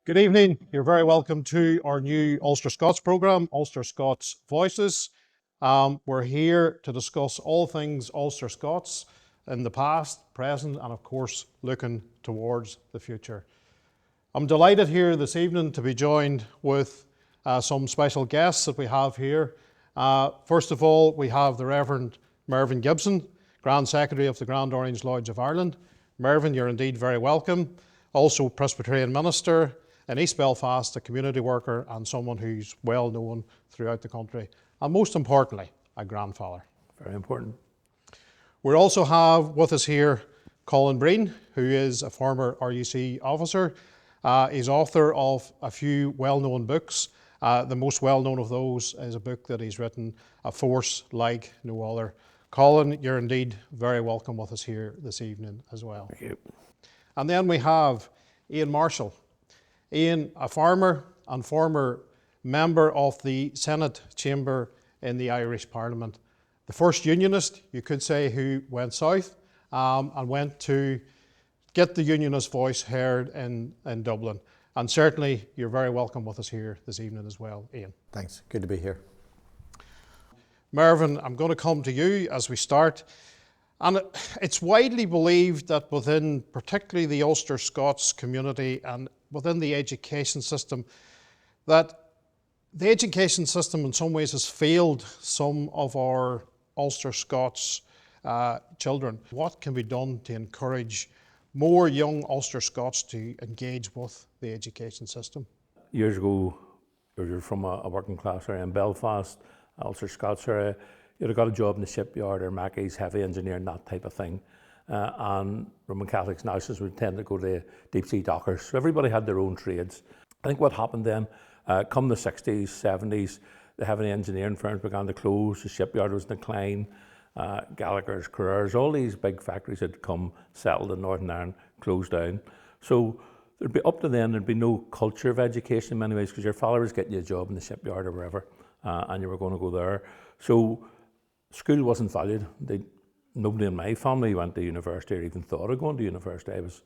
Good evening. You're very welcome to our new Ulster-Scots programme, Ulster-Scots Voices. We're here to discuss all things Ulster-Scots in the past, present, and of course, looking towards the future. I'm delighted here this evening to be joined with some special guests that we have here. First of all, we have the Reverend Mervyn Gibson, Grand Secretary of the Grand Orange Lodge of Ireland. Mervyn, you're indeed very welcome. Also Presbyterian Minister in East Belfast, a community worker and someone who's well known throughout the country. And most importantly, a grandfather. Very important. We also have with us here Colin Breen, who is a former RUC officer. He's author of a few well-known books. The most well-known of those is a book that he's written, A Force Like No Other. Colin, you're indeed very welcome with us here this evening as well. Thank you. And then we have Ian Marshall. Ian, a farmer and former member of the Senate chamber in the Irish Parliament. The first unionist, you could say, who went south and went to get the unionist voice heard in Dublin. And certainly you're very welcome with us here this evening as well, Ian. Thanks, good to be here. Mervyn, I'm going to come to you as we start. And it's widely believed that within particularly the Ulster Scots community and within the education system, that the education system in some ways has failed some of our Ulster Scots children. What can be done to encourage more young Ulster Scots to engage with the education system? Years ago, you're from a working class area in Belfast, Ulster-Scots area. You'd have got a job in the shipyard or Mackey's, heavy engineering, that type of thing. And Roman Catholics now would tend to go to deep sea dockers. So everybody had their own trades. I think what happened then, come the 60s, 70s, the heavy engineering firms began to close, the shipyard was in decline, Gallagher's, Carrers, all these big factories had come, settled in Northern Ireland, closed down. So there'd be up to then, there'd be no culture of education in many ways because your father was getting you a job in the shipyard or wherever, and you were going to go there. So school wasn't valued. Nobody in my family went to university or even thought of going to university. I was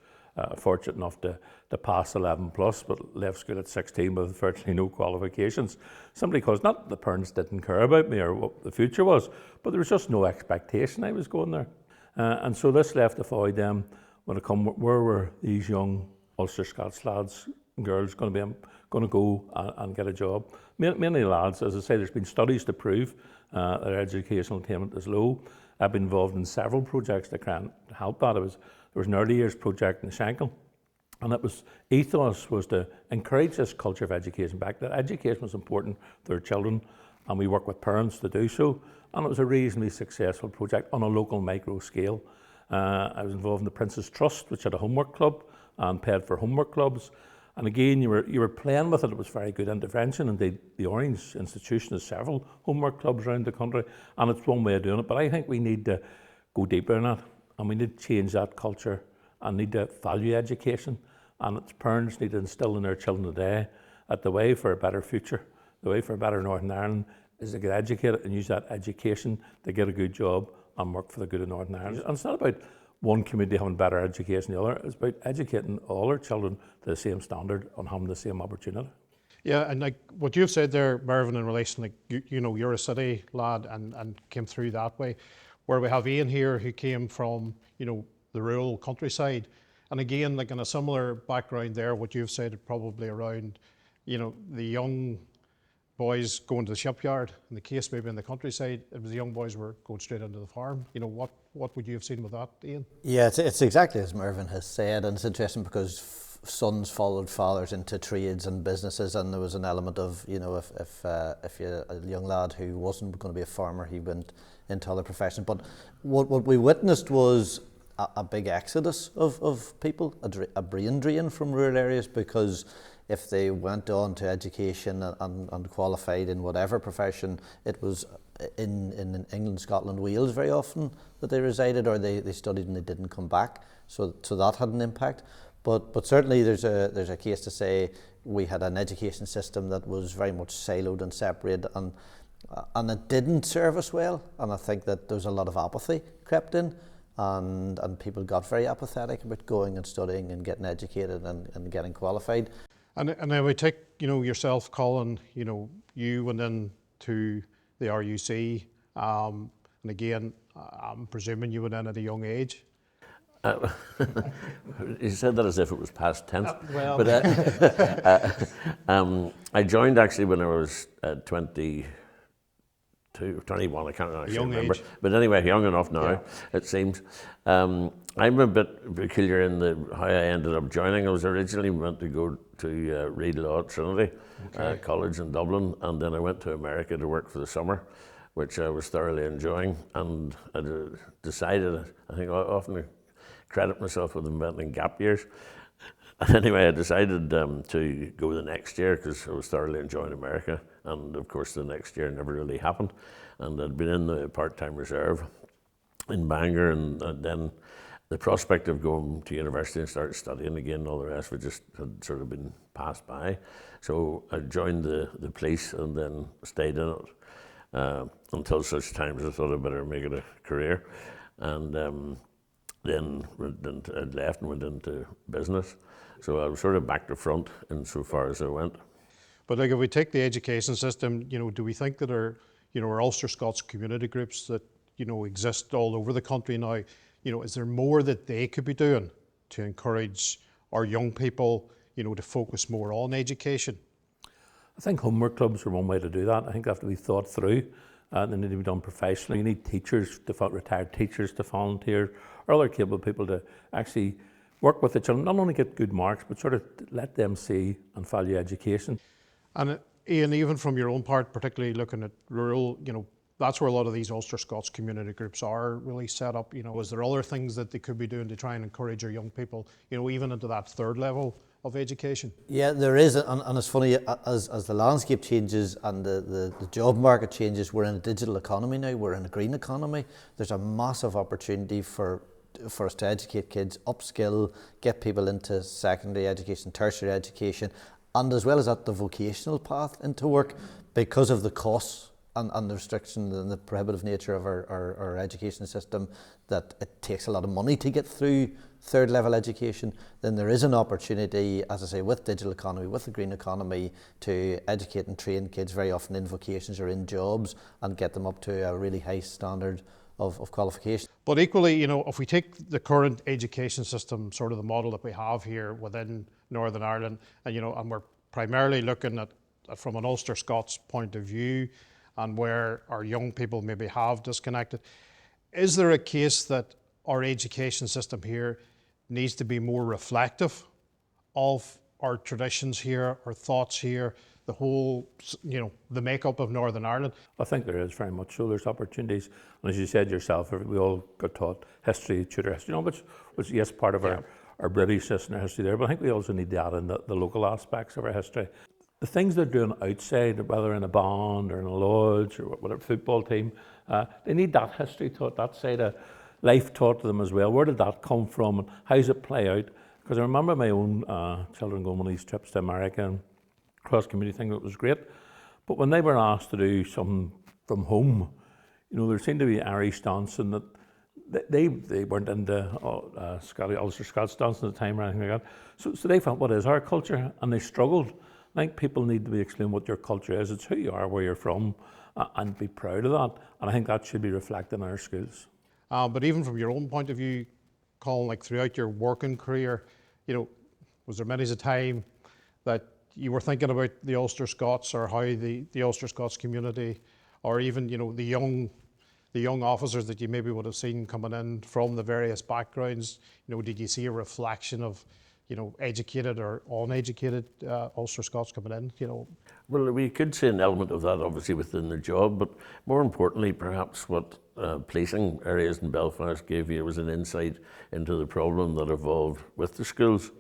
fortunate enough to pass 11 plus, but left school at 16 with virtually no qualifications. Simply because not the parents didn't care about me or what the future was, but there was just no expectation I was going there. And so this left a void then when it come, where were these young Ulster Scots lads and girls going to go and get a job? Many lads, as I say, there's been studies to prove their educational attainment is low. I've been involved in several projects that can help that. There was an early years project in Shankill, and it was ethos was to encourage this culture of education back. That education was important for their children, and we work with parents to do so. And it was a reasonably successful project on a local micro scale. I was involved in the Prince's Trust, which had a homework club and paid for homework clubs. And again, you were playing with it. It was very good intervention. Indeed, the Orange Institution has several homework clubs around the country, and it's one way of doing it. But I think we need to go deeper in that, and we need to change that culture and need to value education. And its parents need to instill in their children today that the way for a better future, the way for a better Northern Ireland, is to get educated and use that education to get a good job and work for the good of Northern Ireland. And it's not about one community having better education than the other. It's about educating all our children to the same standard and having the same opportunity. Yeah, and like what you've said there, Mervyn, in relation, like you know, you're a city lad and came through that way, where we have Ian here who came from, you know, the rural countryside, and again, like in a similar background there, what you've said probably around, you know, the young boys going to the shipyard. In the case maybe in the countryside, it was the young boys were going straight into the farm. You know, what would you have seen with that, Ian? Yeah, it's exactly as Mervyn has said, and it's interesting because sons followed fathers into trades and businesses, and there was an element of, you know, if you're a young lad who wasn't going to be a farmer, he went into other professions. But what we witnessed was a big exodus of people, a brain drain from rural areas, because if they went on to education and qualified in whatever profession, it was in England, Scotland, Wales very often that they resided, or they studied and they didn't come back. So that had an impact. But certainly there's a case to say we had an education system that was very much siloed and separated, and it didn't serve us well. And I think that there was a lot of apathy crept in. And people got very apathetic about going and studying and getting educated and getting qualified. And then we take, yourself, Colin, you went in to the RUC, and again, I'm presuming you went in at a young age. You said that as if it was past tense. Well, But I joined actually when I was 22, 21, I can't actually young remember. age. But anyway, young enough now, Yeah. it seems. I'm a bit peculiar in how I ended up joining. I was originally meant to go to read law at Trinity College in Dublin, and then I went to America to work for the summer, which I was thoroughly enjoying. And I decided, I think I often credit myself with inventing gap years. Anyway, I decided to go the next year because I was thoroughly enjoying America. And of course, the next year never really happened. And I'd been in the part-time reserve in Bangor, and then the prospect of going to university and start studying again and all the rest of it just had sort of been passed by. So I joined the police and then stayed in it until such times I thought I'd better make it a career. And then I left and went into business. So I was sort of back to front insofar as I went. But like if we take the education system, do we think that our Ulster-Scots community groups that, exist all over the country now, is there more that they could be doing to encourage our young people, to focus more on education? I think homework clubs are one way to do that. I think they have to be thought through. They need to be done professionally. You need teachers, retired teachers to volunteer, or other capable people to actually work with the children, not only get good marks, but sort of let them see and value education. And Ian, even from your own part, particularly looking at rural, that's where a lot of these Ulster-Scots community groups are really set up. Is there other things that they could be doing to try and encourage our young people, even into that third level of education? Yeah, there is, and it's funny, as the landscape changes and the job market changes, we're in a digital economy now, we're in a green economy. There's a massive opportunity for us to educate kids, upskill, get people into secondary education, tertiary education, and as well as at the vocational path into work, because of the costs and the restrictions and the prohibitive nature of our education system, that it takes a lot of money to get through third level education. Then there is an opportunity, as I say, with digital economy, with the green economy, to educate and train kids very often in vocations or in jobs and get them up to a really high standard of qualification. But equally, if we take the current education system, sort of the model that we have here within Northern Ireland, and we're primarily looking at from an Ulster-Scots point of view, and where our young people maybe have disconnected, is there a case that our education system here needs to be more reflective of our traditions here, our thoughts here, the whole, the makeup of Northern Ireland? I think there is very much so. There's opportunities, and as you said yourself, we all got taught history, Tudor history, which yes, part of our Britishness and our history there, but I think we also need to add in the local aspects of our history. The things they're doing outside, whether in a band or in a lodge or whatever football team, they need that history taught, that side of life taught to them as well. Where did that come from and how does it play out? Because I remember my own children going on these trips to America and cross-community thing, that was great. But when they were asked to do something from home, there seemed to be Irish dancing that they weren't into Ulster-Scots dancing at the time or anything like that. So they felt, what is our culture? And they struggled. I think people need to be explained what your culture is. It's who you are, where you're from, and be proud of that. And I think that should be reflected in our schools. But even from your own point of view, Colin, like throughout your working career, was there many a time that you were thinking about the Ulster-Scots or how the Ulster-Scots community, or even, the young officers that you maybe would have seen coming in from the various backgrounds, did you see a reflection of, educated or uneducated Ulster-Scots coming in, Well, we could see an element of that obviously within the job, but more importantly, perhaps what policing areas in Belfast gave you was an insight into the problem that evolved with the schools,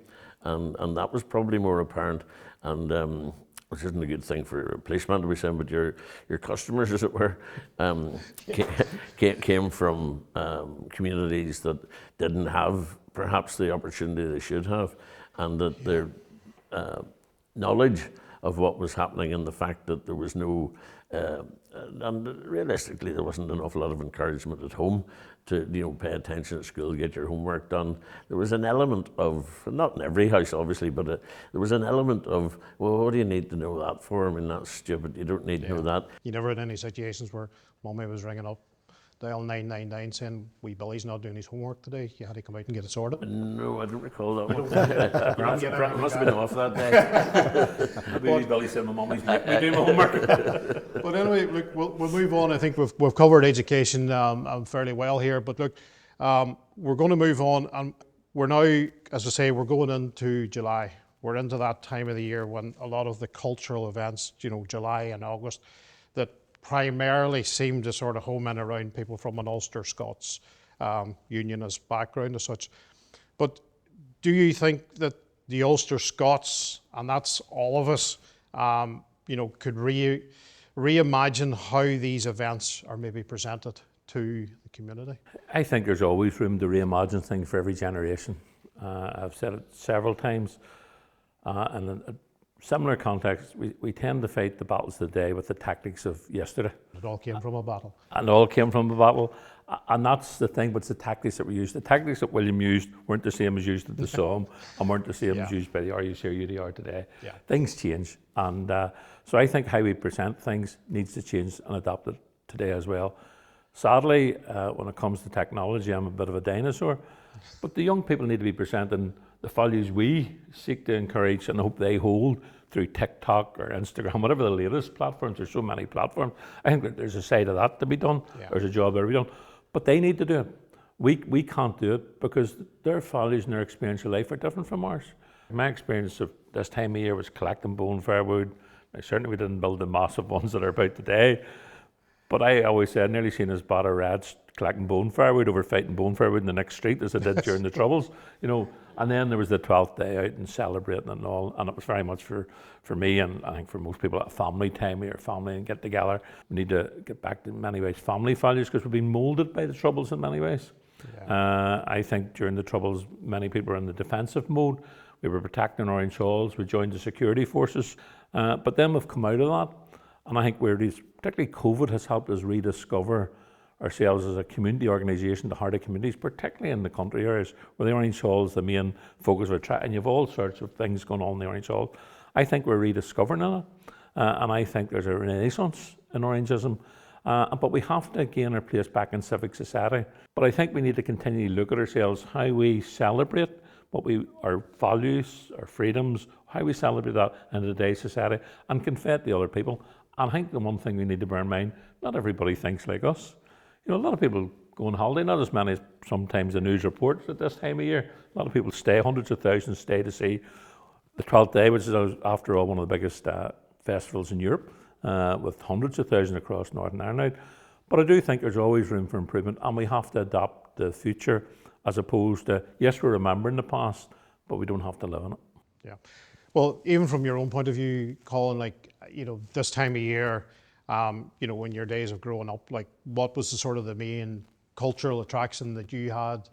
and that was probably more apparent, and which isn't a good thing for a policeman to be saying, but your customers, as it were, came from communities that didn't have perhaps the opportunity they should have, and that their knowledge of what was happening, and the fact that there was no, and realistically there wasn't an awful lot of encouragement at home to pay attention at school, get your homework done. There was an element of, not in every house obviously, but there was an element of, well, what do you need to know that for? I mean, that's stupid, you don't need to know that. You never had any situations where mummy was ringing up dial 999 saying, wee Billy's not doing his homework today, you had to come out and get it sorted? No, I don't recall that one. I must have been off that day. Maybe Billy said my mummy's making me do my homework. But anyway, look, we'll move on. I think we've covered education fairly well here, but look, we're going to move on, and we're now, as I say, we're going into July. We're into that time of the year when a lot of the cultural events, July and August, that primarily seem to sort of home in around people from an Ulster-Scots unionist background as such. But do you think that the Ulster-Scots, and that's all of us, could reimagine how these events are maybe presented to the community? I think there's always room to reimagine things for every generation. I've said it several times, and in a similar context, we tend to fight the battles of the day with the tactics of yesterday. It all came from a battle. And all came from a battle. And that's the thing, but it's the tactics that we used. The tactics that William used weren't the same as used at the Somme, and weren't the same as used by the RUC today. Yeah. Things change. And so I think how we present things needs to change and adapt it today as well. Sadly, when it comes to technology, I'm a bit of a dinosaur, but the young people need to be presenting the values we seek to encourage and hope they hold through TikTok or Instagram, whatever the latest platforms. There's so many platforms. I think that there's a side of that to be done. Yeah. There's a job there to be done. But they need to do it. We can't do it because their values and their experience of life are different from ours. My experience of this time of year was collecting bone firewood. Now, certainly we didn't build the massive ones that are about today. But I always said, nearly seen as bad a rats collecting bone firewood over fighting bone firewood in the next street as I did during the Troubles, And then there was the 12th day out and celebrating and all, and it was very much for me, and I think for most people, a family time. We are family and get together. We need to get back to, in many ways, family values, because we've been moulded by the Troubles in many ways. Yeah. I think during the Troubles, many people were in the defensive mode. We were protecting Orange Halls. We joined the security forces, but then we've come out of that, and I think particularly COVID has helped us rediscover ourselves as a community organisation, the heart of communities, particularly in the country areas where the Orange Hall is the main focus of our track, and you have all sorts of things going on in the Orange Hall. I think we're rediscovering it, and I think there's a renaissance in Orangeism, but we have to gain our place back in civic society. But I think we need to continually look at ourselves, how we celebrate our values, our freedoms, how we celebrate that in today's society, and convey it to other people. And I think the one thing we need to bear in mind, not everybody thinks like us. A lot of people go on holiday, not as many as sometimes the news reports at this time of year. A lot of people stay, hundreds of thousands stay to see the 12th day, which is, after all, one of the biggest festivals in Europe, with hundreds of thousands across Northern Ireland. But I do think there's always room for improvement, and we have to adapt the future as opposed to, yes, we're remembering the past, but we don't have to live in it. Yeah. Well, even from your own point of view, Colin, this time of year, when your days of growing up, what was the main cultural attraction that you had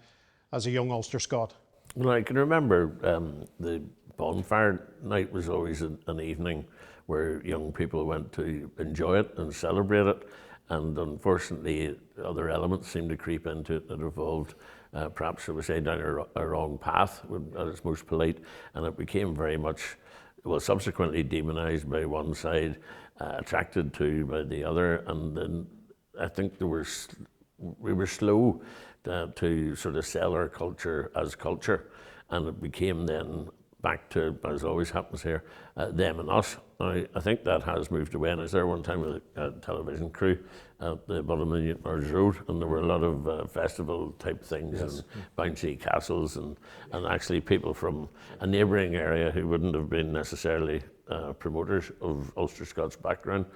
as a young Ulster Scot? Well, I can remember the bonfire night was always an evening where young people went to enjoy it and celebrate it, and unfortunately other elements seemed to creep into it that evolved, perhaps I would say, down a wrong path at its most polite, and it became very much, subsequently demonised by one side, attracted to by the other, and then I think we were slow to sort of sell our culture as culture, and it became then back to, as always happens here, them and us. I think that has moved away, and I was there one time with a television crew at the bottom of Newton Marrs Road, and there were a lot of festival type things, yes, and bouncy castles, and actually people from a neighbouring area who wouldn't have been necessarily promoters of Ulster-Scots background.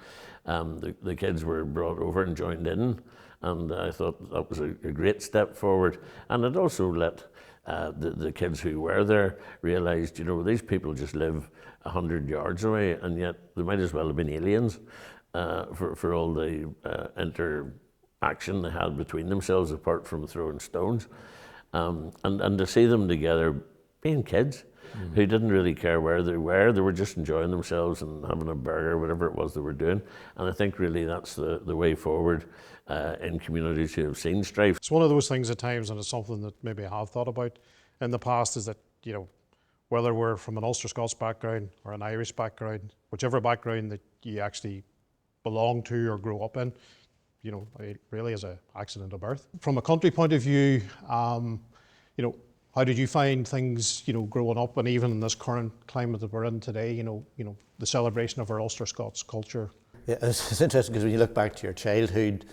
The kids were brought over and joined in, and I thought that was a great step forward, and it also let the kids who were there realised, these people just live 100 yards away, and yet they might as well have been aliens for all the interaction they had between themselves, apart from throwing stones. And to see them together, being kids, who didn't really care where they were. They were just enjoying themselves and having a burger, whatever it was they were doing. And I think really that's the way forward in communities who have seen strife. It's one of those things at times, and it's something that maybe I have thought about in the past, is that, whether we're from an Ulster-Scots background or an Irish background, whichever background that you actually belong to or grow up in, it really is an accident of birth. From a country point of view, how did you find things, growing up, and even in this current climate that we're in today, the celebration of our Ulster-Scots culture? Yeah, it's interesting because when you look back to your childhood,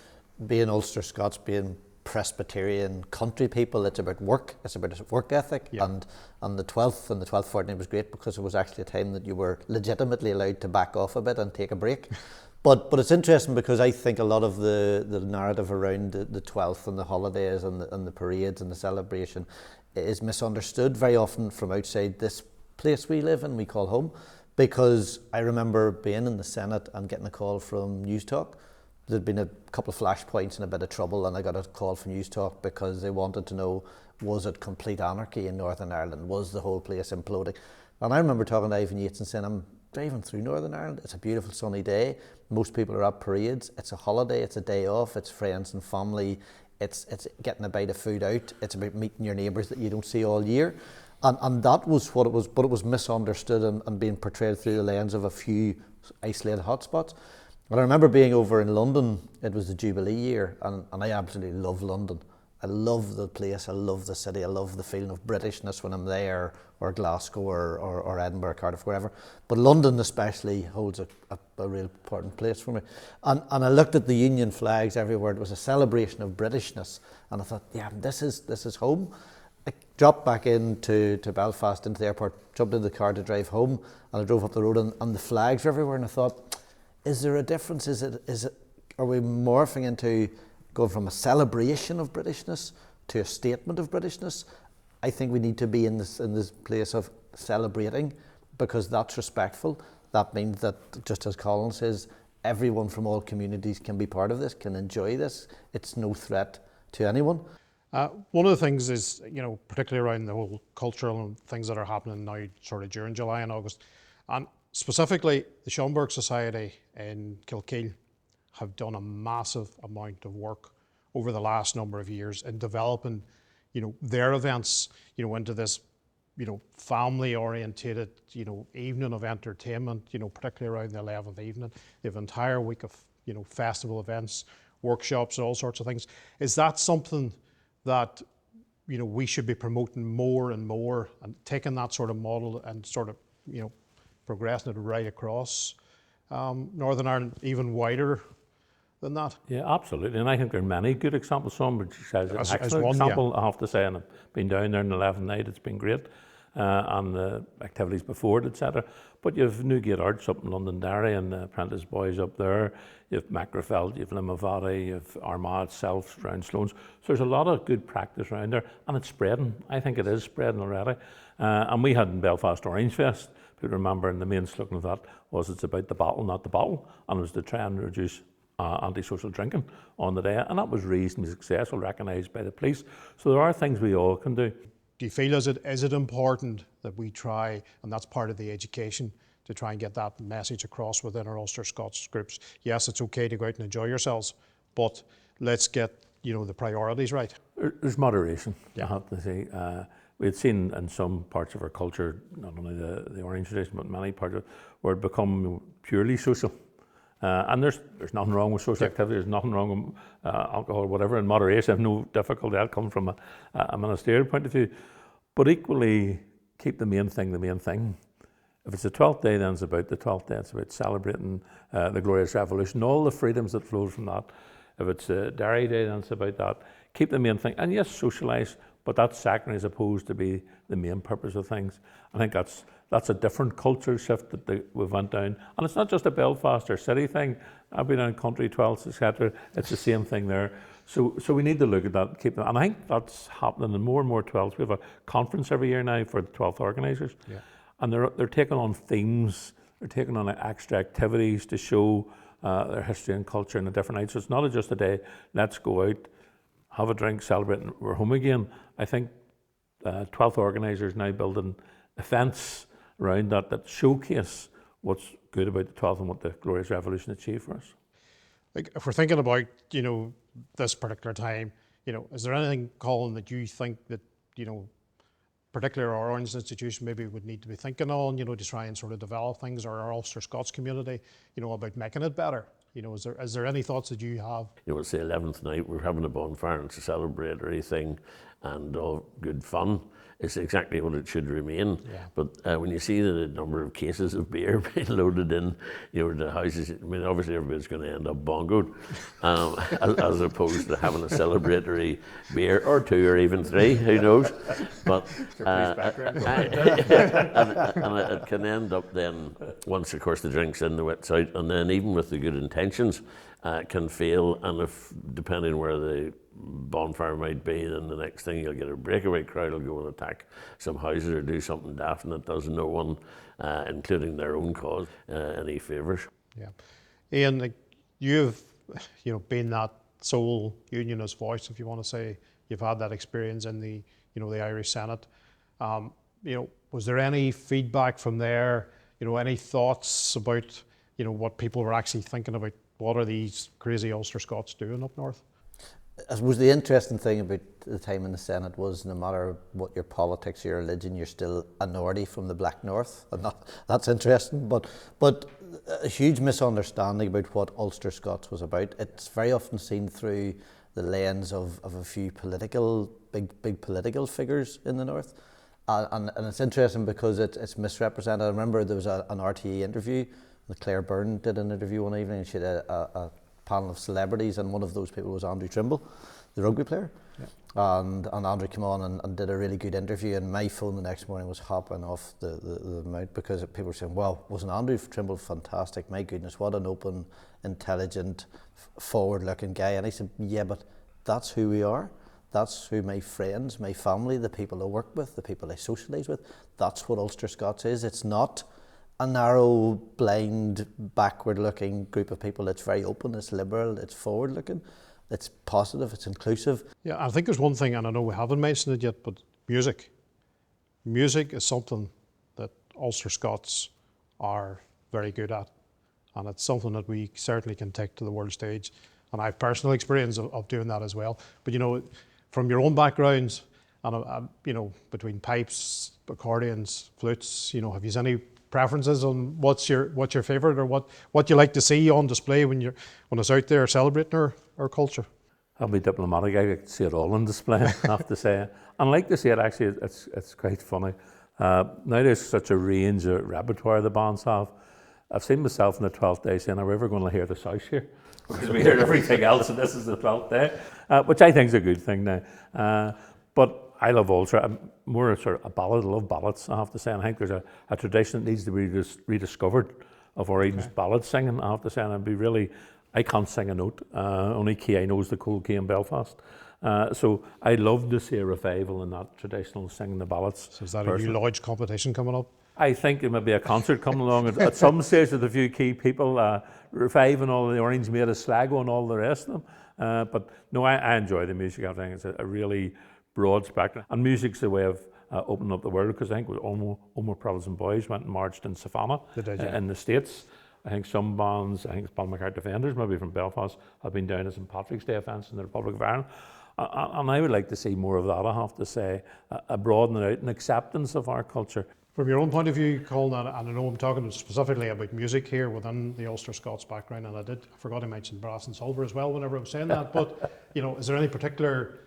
being Ulster-Scots, being Presbyterian country people, it's about work, it's about work ethic, and the 12th fortnight was great because it was actually a time that you were legitimately allowed to back off a bit and take a break. But it's interesting because I think a lot of the narrative around the 12th and the holidays and the parades and the celebration is misunderstood very often from outside this place we live in, we call home. Because I remember being in the Senate and getting a call from News Talk. There'd been a couple of flashpoints and a bit of trouble, and I got a call from News Talk because they wanted to know, was it complete anarchy in Northern Ireland? Was the whole place imploding? And I remember talking to Ivan Yates and saying, I'm driving through Northern Ireland, it's a beautiful sunny day, most people are at parades, it's a holiday, it's a day off, it's friends and family, it's getting a bite of food out, it's about meeting your neighbours that you don't see all year. And that was what it was, but it was misunderstood and being portrayed through the lens of a few isolated hotspots. And I remember being over in London, it was the Jubilee year, and I absolutely love London. I love the place, I love the city, I love the feeling of Britishness when I'm there, or Glasgow, or Edinburgh, Cardiff, wherever. But London especially holds a real important place for me. And I looked at the Union flags everywhere. It was a celebration of Britishness, and I thought, yeah, this is home. I dropped back into Belfast, into the airport, jumped in the car to drive home, and I drove up the road, and the flags were everywhere, and I thought, is there a difference? Are we morphing into going from a celebration of Britishness to a statement of Britishness? I think we need to be in this place of celebrating, because that's respectful. That means that, just as Colin says, everyone from all communities can be part of this, can enjoy this. It's no threat to anyone. One of the things is, particularly around the whole cultural and things that are happening now sort of during July and August, and specifically the Schomburg Society in Kilkeel have done a massive amount of work over the last number of years in developing, their events, into this, family orientated, evening of entertainment, particularly around the 11th evening. They have an entire week of, festival events, workshops, and all sorts of things. Is that something that, we should be promoting more and more, and taking that sort of model and sort of, progressing it right across Northern Ireland, even wider than that? Yeah, absolutely. And I think there are many good examples. Some which says an As excellent one, example, I have to say, and I've been down there on the 11th night, it's been great. And the activities before it, etc. But you have Newgate Arts up in Londonderry, and the Apprentice Boys up there. You have Macrofeld, you have Limavady, you have Armagh itself, around Sloanes. So there's a lot of good practice around there, and it's spreading. I think it is spreading already. And we had in Belfast Orange Fest. People remember, and the main slogan of that was, it's about the battle, not the bottle, and it was to try and reduce antisocial drinking on the day, and that was reasonably successful, recognised by the police. So there are things we all can do. Do you feel is it important that we try, and that's part of the education, to try and get that message across within our Ulster-Scots groups? Yes, it's okay to go out and enjoy yourselves, but let's get the priorities right. There's moderation, I have to say. We had seen in some parts of our culture, not only the Orange tradition, but many parts of it, where it become purely social. And there's nothing wrong with social activity, there's nothing wrong with alcohol or whatever, in moderation. I have no difficulty. That comes from a ministerial point of view. But equally, keep the main thing the main thing. If it's the 12th day, then it's about the 12th day. It's about celebrating the glorious revolution, all the freedoms that flowed from that. If it's Derry Day, then it's about that. Keep the main thing. And yes, socialise, but that's secondary as opposed to be the main purpose of things. I think that's a different cultural shift that we've went down. And it's not just a Belfast or city thing. I've been on country 12s, etc. It's the same thing there. So we need to look at that, keep them. And I think that's happening in more and more 12s. We have a conference every year now for the 12th organisers. Yeah. And they're taking on themes, they're taking on extra activities to show their history and culture in a different night. So it's not just a day, let's go out, have a drink, celebrate, and we're home again. I think 12th organisers now building events around that showcase what's good about the 12th and what the Glorious Revolution achieved for us. Like, if we're thinking about, this particular time, is there anything, Colin, that you think that, particularly our Orange institution maybe would need to be thinking on, to try and sort of develop things, or our Ulster-Scots community, about making it better? Is there any thoughts that you have? It's the 11th night, we're having a bonfire, and it's a celebratory thing and all good fun. It's exactly what it should remain. Yeah. But when you see the number of cases of beer being loaded in, the houses, obviously everybody's going to end up bongoed, as opposed to having a celebratory beer or two or even three, who knows? But and it can end up then, once of course the drink's in, the wet's out, and then even with the good intentions, can fail, and if depending where the bonfire might be, then the next thing you'll get a breakaway crowd will go and attack some houses or do something daft, and it does no one, including their own cause, any favours. Yeah, Ian, you've been that sole unionist voice, if you want to say. You've had that experience in the the Irish Senate. Was there any feedback from there? Any thoughts about what people were actually thinking about? What are these crazy Ulster Scots doing up north? I suppose the interesting thing about the time in the Senate was, no matter what your politics, your religion, you're still a Nordy from the Black North, and that's interesting. But a huge misunderstanding about what Ulster Scots was about. It's very often seen through the lens of a few big political figures in the north, and it's interesting because it's misrepresented. I remember there was an RTE interview. Claire Byrne did an interview one evening, and she had a panel of celebrities, and one of those people was Andrew Trimble, the rugby player. Yeah. And Andrew came on and did a really good interview, and my phone the next morning was hopping off the mouth, because people were saying, well, wasn't Andrew Trimble fantastic? My goodness, what an open, intelligent, forward-looking guy. And I said, yeah, but that's who we are. That's who my friends, my family, the people I work with, the people I socialise with, that's what Ulster Scots is. It's not a narrow, blind, backward-looking group of people. It's very open, it's liberal, it's forward-looking, it's positive, it's inclusive. Yeah, I think there's one thing, and I know we haven't mentioned it yet, but music. Music is something that Ulster Scots are very good at, and it's something that we certainly can take to the world stage. And I have personal experience of doing that as well. But from your own backgrounds, and between pipes, accordions, flutes, have you any preferences on what's your favourite, or what you like to see on display when it's out there celebrating our culture? I'll be diplomatic. I like to see it all on display, I have to say. And I like to see it, actually. It's quite funny. Now there's such a range of repertoire the bands have. I've seen myself in the 12th day saying, are we ever going to hear the South here? Because we hear everything else, and this is the 12th day, which I think is a good thing now. But I love Ulster. I'm more sort of a ballad. I love ballads, I have to say. And I think there's a tradition that needs to be rediscovered of Orange's ballad singing, I have to say. And I can't sing a note. Only Kay knows the cool Kay in Belfast. So I'd love to see a revival in that traditional singing the ballads. So is that a new Lodge competition coming up? I think there might be a concert coming along at some stage with a few key people, reviving all the Orange Made of Sligo and all the rest of them. But no, I enjoy the music. I think it's a really broad spectrum. And music's a way of opening up the world, because I think with Omer Brothers and Boys went and marched in Savannah in the States. I think some bands, I think it's Balmacar Defenders, maybe from Belfast, have been down at St Patrick's Day events in the Republic of Ireland. And I would like to see more of that, I have to say, a broadening out and acceptance of our culture. From your own point of view, Colin, and I know I'm talking specifically about music here within the Ulster Scots background, and I forgot to mention brass and silver as well whenever I was saying that, but is there any particular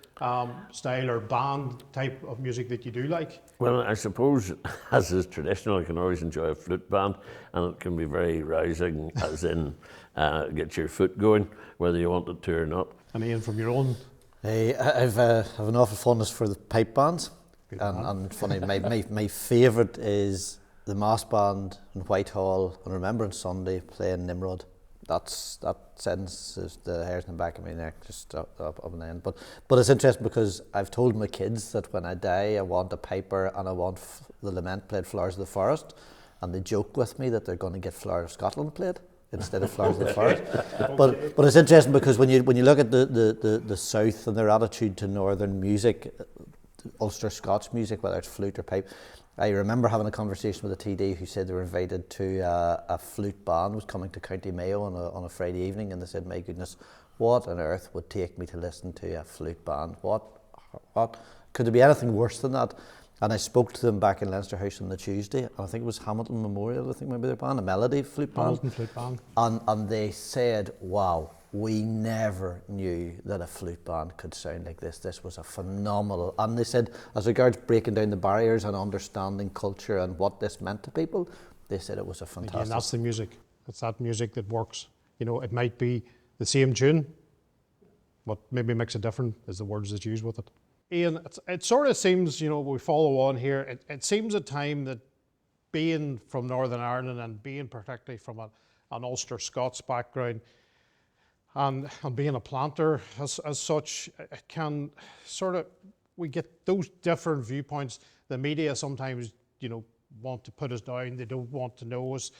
style or band type of music that you do like? Well, I suppose, as is traditional, I can always enjoy a flute band, and it can be very rousing, as in get your foot going, whether you want it to or not. And Ian, from your own? I've an awful fondness for the pipe bands. And funny, my favourite is the mass band in Whitehall on Remembrance Sunday playing Nimrod. That sends the hairs in the back of my neck just up and down. But it's interesting, because I've told my kids that when I die, I want a piper and I want the lament played Flowers of the Forest, and they joke with me that they're going to get Flower of Scotland played instead of Flowers of the Forest. But it's interesting, because when you look at the South and their attitude to northern music, Ulster-Scots music, whether it's flute or pipe. I remember having a conversation with a TD who said they were invited to a flute band was coming to County Mayo on a Friday evening, and they said, my goodness, what on earth would take me to listen to a flute band? What could there be anything worse than that? And I spoke to them back in Leinster House on the Tuesday, and I think it was Hamilton Memorial, I think maybe their band, a Melody flute band. Hamilton flute band. And they said, wow, we never knew that a flute band could sound like this. This was a phenomenal, and they said, as regards breaking down the barriers and understanding culture and what this meant to people, they said it was a fantastic. Again, that's the music. It's that music that works. You know, it might be the same tune. What maybe makes it different is the words that you use with it. Ian, it sort of seems, you know, we follow on here, it seems a time that being from Northern Ireland and being particularly from an Ulster-Scots background and being a planter as such, it can sort of, we get those different viewpoints. The media sometimes, you know, want to put us down, they don't want to know us.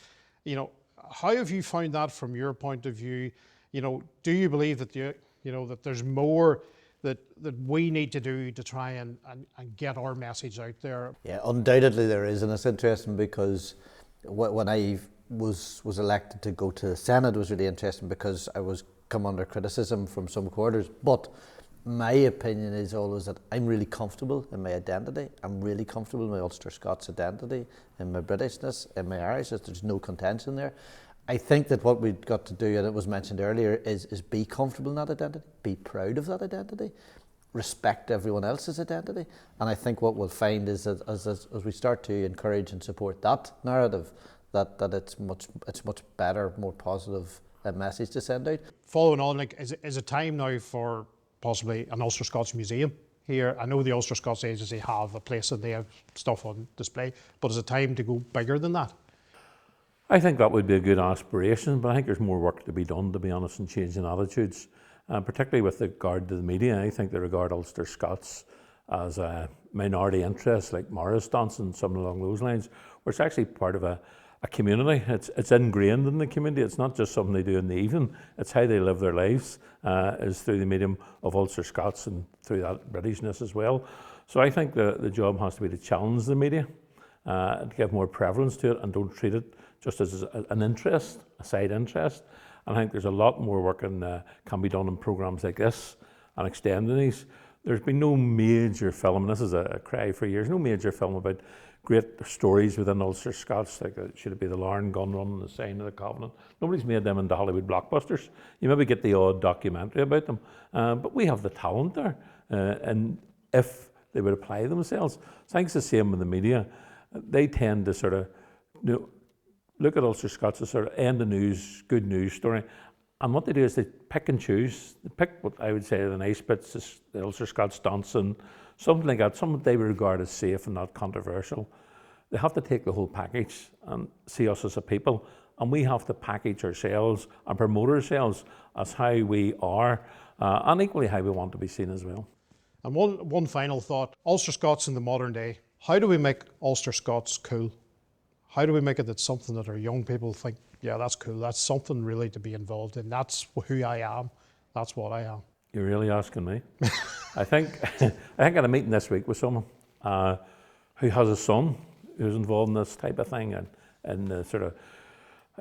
You know, how have you found that from your point of view? You know, do you believe that you know that there's more that we need to do to try and get our message out there? Yeah, undoubtedly there is, and it's interesting because when I was elected to go to the Senate, it was really interesting because I was come under criticism from some quarters, but my opinion is always that I'm really comfortable in my identity. I'm really comfortable in my Ulster-Scots identity, in my Britishness, in my Irishness. There's no contention there. I think that what we've got to do, and it was mentioned earlier, is be comfortable in that identity, be proud of that identity, respect everyone else's identity. And I think what we'll find is that as we start to encourage and support that narrative, that it's much better, more positive message to send out. Following on, like, is it time now for possibly an Ulster-Scots museum here? I know the Ulster-Scots Agency have a place and they have stuff on display, but is it time to go bigger than that? I think that would be a good aspiration, but I think there's more work to be done, to be honest, in changing attitudes, particularly with regard to the media. I think they regard Ulster-Scots as a minority interest, like Morris dance and something along those lines, where it's actually part of a community. It's ingrained in the community. It's not just something they do in the evening. It's how they live their lives, is through the medium of Ulster-Scots and through that Britishness as well. So I think the job has to be to challenge the media, to give more prevalence to it and don't treat it just as an interest, a side interest. And I think there's a lot more work can be done in programmes like this and extending these. There's been no major film, and this is a cry for years, no major film about great stories within Ulster-Scots, like should it be the Larne gun run and the Sign of the Covenant. Nobody's made them into Hollywood blockbusters. You maybe get the odd documentary about them, but we have the talent there, and if they would apply themselves. So I think it's the same with the media. They tend to sort of, you know, look at Ulster-Scots as sort of end of news, good news story. And what they do is they pick and choose. They pick what I would say are the nice bits, the Ulster-Scots dancing, something like that, something they would regard as safe and not controversial. They have to take the whole package and see us as a people. And we have to package ourselves and promote ourselves as how we are, and equally how we want to be seen as well. And one final thought, Ulster-Scots in the modern day, how do we make Ulster-Scots cool? How do we make it that something that our young people think, yeah, that's cool, that's something really to be involved in, that's who I am, that's what I am? You're really asking me. I think I had a meeting this week with someone who has a son who's involved in this type of thing, and sort of,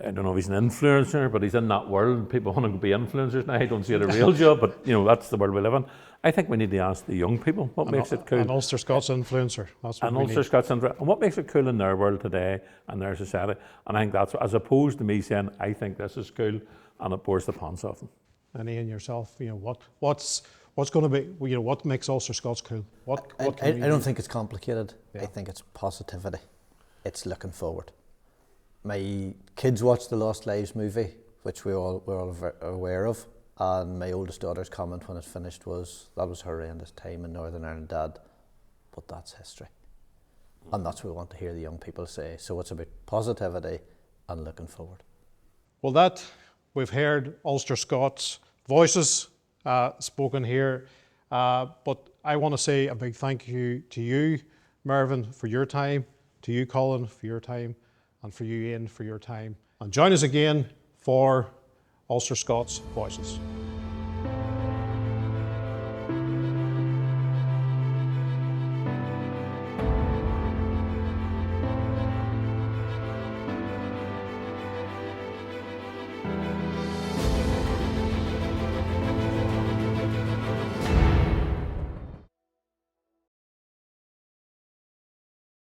I don't know if he's an influencer, but he's in that world. People want to be influencers now. I don't see it a real job, but you know, that's the world we live in. I think we need to ask the young people what makes it cool. An Ulster-Scots influencer. That's what an we Ulster-Scots influencer. And what makes it cool in their world today and their society. And I think that's, as opposed to me saying, I think this is cool, and it bores the pants off them. And Ian, yourself, you know, what's going to be, you know, what makes Ulster-Scots cool? I don't think it's complicated. Yeah. I think it's positivity. It's looking forward. My kids watched the Lost Lives movie, which we're all aware of, and my oldest daughter's comment when it finished was, that was horrendous time in Northern Ireland, Dad, but that's history. And that's what we want to hear the young people say. So it's about positivity and looking forward. Well, we've heard Ulster-Scots Voices spoken here, but I want to say a big thank you to you, Mervyn, for your time, to you, Colin, for your time, and for you, Ian, for your time. And join us again for Ulster-Scots Voices.